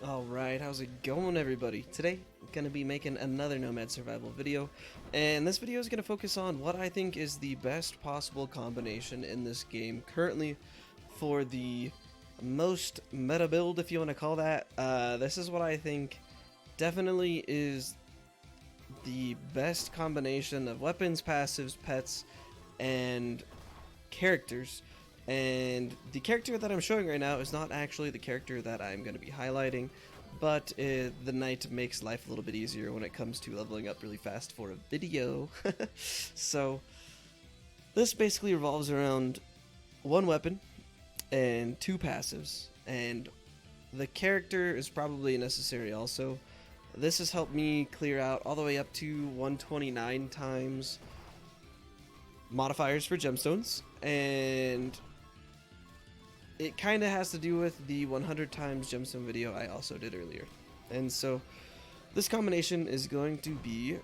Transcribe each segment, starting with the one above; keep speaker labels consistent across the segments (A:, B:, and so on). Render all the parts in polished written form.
A: Alright, how's it going everybody? Today, I'm gonna be making another Nomad survival video, and this video is gonna focus on what I think is the best possible combination in this game currently for the most meta build, if you want to call that. This is what I think definitely is the best combination of weapons, passives, pets, and characters. And the character that I'm showing right now is not actually the character that I'm going to be highlighting, but the knight makes life a little bit easier when it comes to leveling up really fast for a video. So this basically revolves around one weapon and two passives, and the character is probably necessary also. This has helped me clear out all the way up to 129 times modifiers for gemstones, and it kind of has to do with the 100 times gemstone video I also did earlier. And so this combination is going to be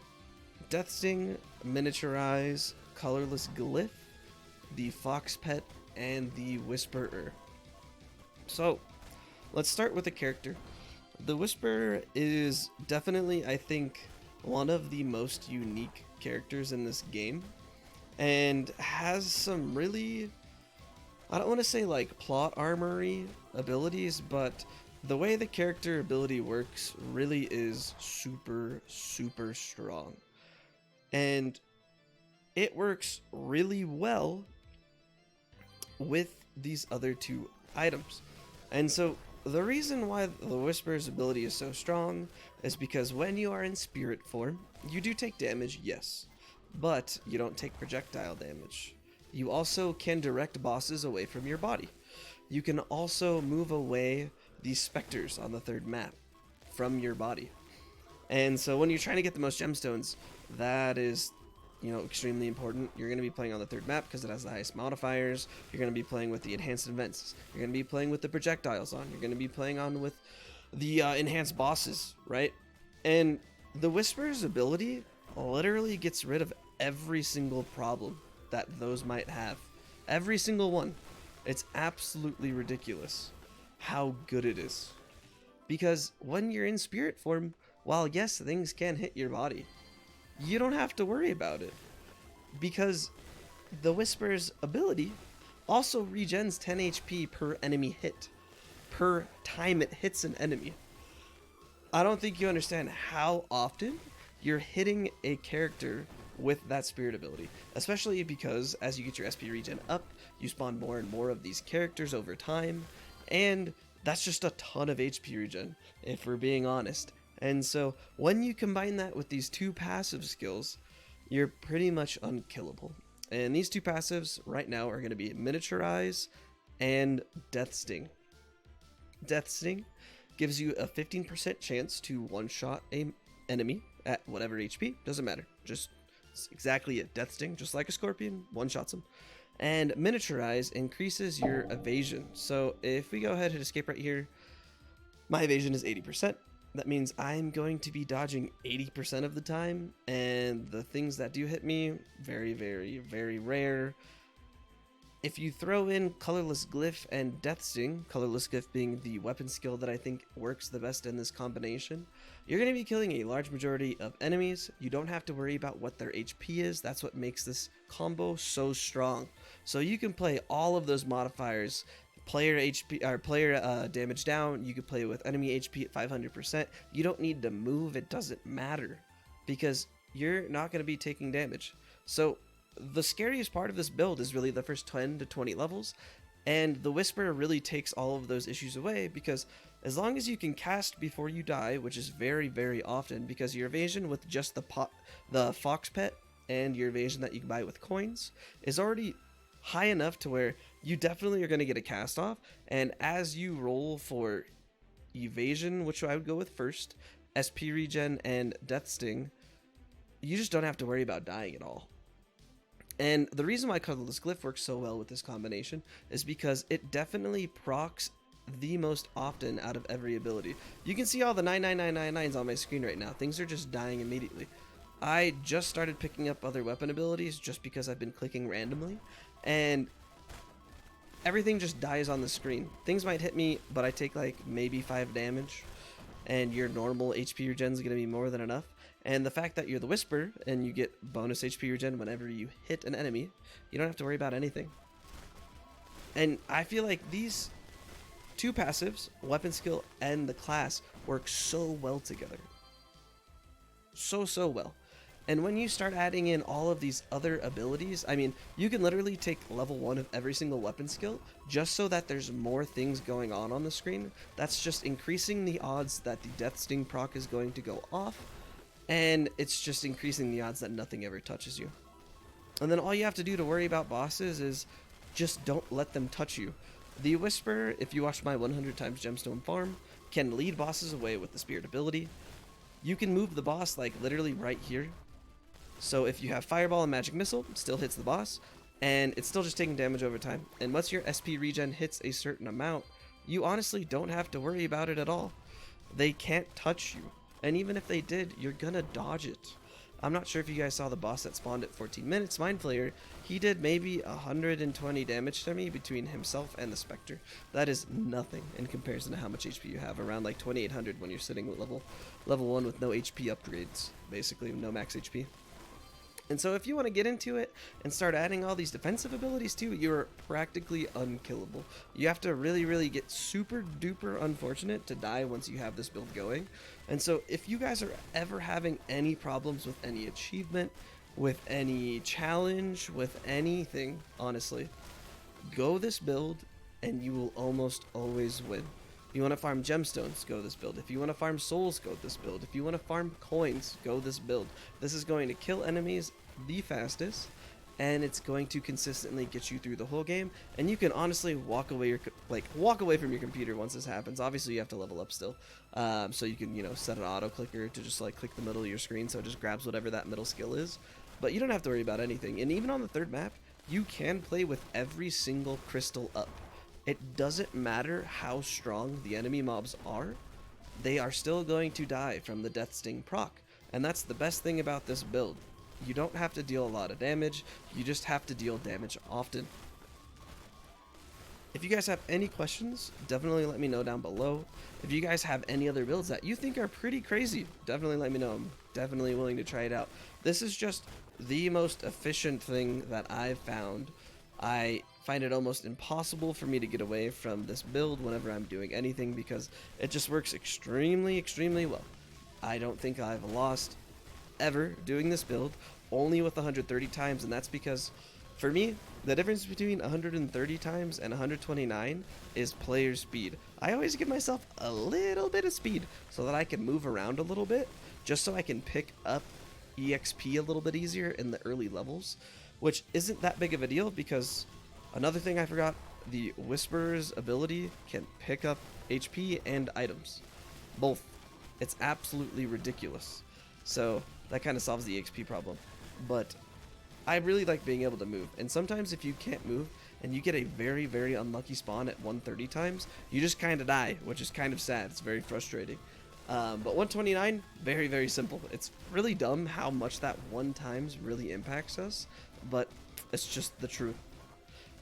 A: Death Sting, Miniaturize, Colorless Glyph, the Fox Pet, and the Whisperer. So let's start with the character. The Whisperer is definitely, I think, one of the most unique characters in this game, and has some really, I don't want to say like plot armory abilities, but the way the character ability works really is super strong. And it works really well with these other two items. And so the reason why the Whisperer's ability is so strong is because when you are in spirit form, you do take damage, yes, but you don't take projectile damage. You also can direct bosses away from your body. You can also move away these specters on the third map from your body. And so when you're trying to get the most gemstones, that is, extremely important. You're going to be playing on the third map because it has the highest modifiers. You're going to be playing with the enhanced events. You're going to be playing with the projectiles on. You're going to be playing on with the enhanced bosses, right? And the Whisperer's ability literally gets rid of every single problem that those might have. Every single one. It's absolutely ridiculous how good it is. Because when you're in spirit form, while yes, things can hit your body, you don't have to worry about it. Because the Whisperer's ability also regens 10 HP per enemy hit. Per time it hits an enemy. I don't think you understand how often you're hitting a character with that spirit ability, especially because as you get your SP regen up, you spawn more and more of these characters over time, and that's just a ton of HP regen, if we're being honest. And so when you combine that with these two passive skills, you're pretty much unkillable. And these two passives right now are going to be Miniaturize and Death Sting. Death Sting gives you a 15% chance to one-shot a enemy at whatever HP, doesn't matter, just exactly a Death Sting, just like a scorpion, one-shots him. And Miniaturize increases your evasion. So if we go ahead and hit escape right here, my evasion is 80%. That means I'm going to be dodging 80% of the time, and the things that do hit me, very rare. If you throw in Colorless Glyph and Death Sting, Colorless Glyph being the weapon skill that I think works the best in this combination, you're going to be killing a large majority of enemies. You don't have to worry about what their HP is. That's what makes this combo so strong. So you can play all of those modifiers, player HP or player damage down. You could play with enemy HP at 500%. You don't need to move. It doesn't matter because you're not going to be taking damage. So the scariest part of this build is really the first 10 to 20 levels, and the Whisperer really takes all of those issues away, because as long as you can cast before you die, which is very often, because your evasion with just the Fox Pet and your evasion that you can buy with coins is already high enough to where you definitely are going to get a cast off. And as you roll for evasion, which I would go with first, SP regen and Death Sting, you just don't have to worry about dying at all. And the reason why Colorless Glyph works so well with this combination is because it definitely procs the most often out of every ability. You can see all the 99999s on my screen right now. Things are just dying immediately. I just started picking up other weapon abilities just because I've been clicking randomly, and everything just dies on the screen. Things might hit me, but I take like maybe 5 damage, and your normal HP regen is going to be more than enough. And the fact that you're the Whisper and you get bonus HP regen whenever you hit an enemy, you don't have to worry about anything. And I feel like these two passives, weapon skill and the class, work so well together. So well. And when you start adding in all of these other abilities, I mean, you can literally take level 1 of every single weapon skill just so that there's more things going on the screen. That's just increasing the odds that the Death Sting proc is going to go off, and it's just increasing the odds that nothing ever touches you. And then all you have to do to worry about bosses is just don't let them touch you. The Whisper, if you watch my 100 times gemstone farm, can lead bosses away with the Spirit ability. You can move the boss like literally right here. So if you have Fireball and Magic Missile, it still hits the boss, and it's still just taking damage over time. And once your SP regen hits a certain amount, you honestly don't have to worry about it at all. They can't touch you, and even if they did, you're gonna dodge it. I'm not sure if you guys saw the boss that spawned at 14 minutes, Mind Flayer. He did maybe 120 damage to me between himself and the Spectre. That is nothing in comparison to how much HP you have, around like 2800 when you're sitting with level 1 with no HP upgrades, basically no max HP. And so if you want to get into it and start adding all these defensive abilities too, you're practically unkillable. You have to really get super duper unfortunate to die once you have this build going. And so if you guys are ever having any problems with any achievement, with any challenge, with anything, honestly, go this build and you will almost always win. If you want to farm gemstones, go this build. If you want to farm souls, go this build. If you want to farm coins, go this build. This is going to kill enemies the fastest, and it's going to consistently get you through the whole game. And you can honestly walk away from your computer once this happens. Obviously, you have to level up still, so you can set an auto clicker to just like click the middle of your screen, so it just grabs whatever that middle skill is. But you don't have to worry about anything. And even on the third map, you can play with every single crystal up. It doesn't matter how strong the enemy mobs are, they are still going to die from the Death Sting proc. And that's the best thing about this build. You don't have to deal a lot of damage, you just have to deal damage often. If you guys have any questions, definitely let me know down below. If you guys have any other builds that you think are pretty crazy, definitely let me know. I'm definitely willing to try it out. This is just the most efficient thing that I've found. I find it almost impossible for me to get away from this build whenever I'm doing anything because it just works extremely well. I don't think I've lost ever doing this build, only with 130 times, and that's because for me the difference between 130 times and 129 is player speed. I always give myself a little bit of speed so that I can move around a little bit, just so I can pick up EXP a little bit easier in the early levels, which isn't that big of a deal because another thing I forgot, the Whisperer's ability can pick up HP and items. Both. It's absolutely ridiculous. So that kind of solves the XP problem. But I really like being able to move. And sometimes if you can't move and you get a very unlucky spawn at 130 times, you just kind of die, which is kind of sad. It's very frustrating. But 129, very simple. It's really dumb how much that 1 times really impacts us, but it's just the truth.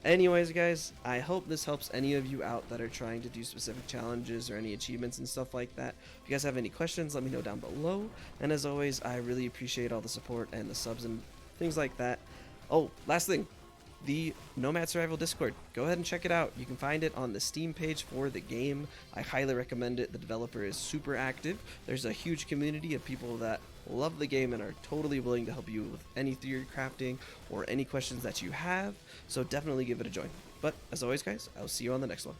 A: Anyways, guys, I hope this helps any of you out that are trying to do specific challenges or any achievements and stuff like that. If you guys have any questions, let me know down below. And as always, I really appreciate all the support and the subs and things like that. Oh, last thing, the Nomad Survival Discord. Go ahead and check it out. You can find it on the Steam page for the game. I highly recommend it. The developer is super active. There's a huge community of people that love the game and are totally willing to help you with any theory crafting or any questions that you have. So definitely give it a join. But as always, guys, I'll see you on the next one.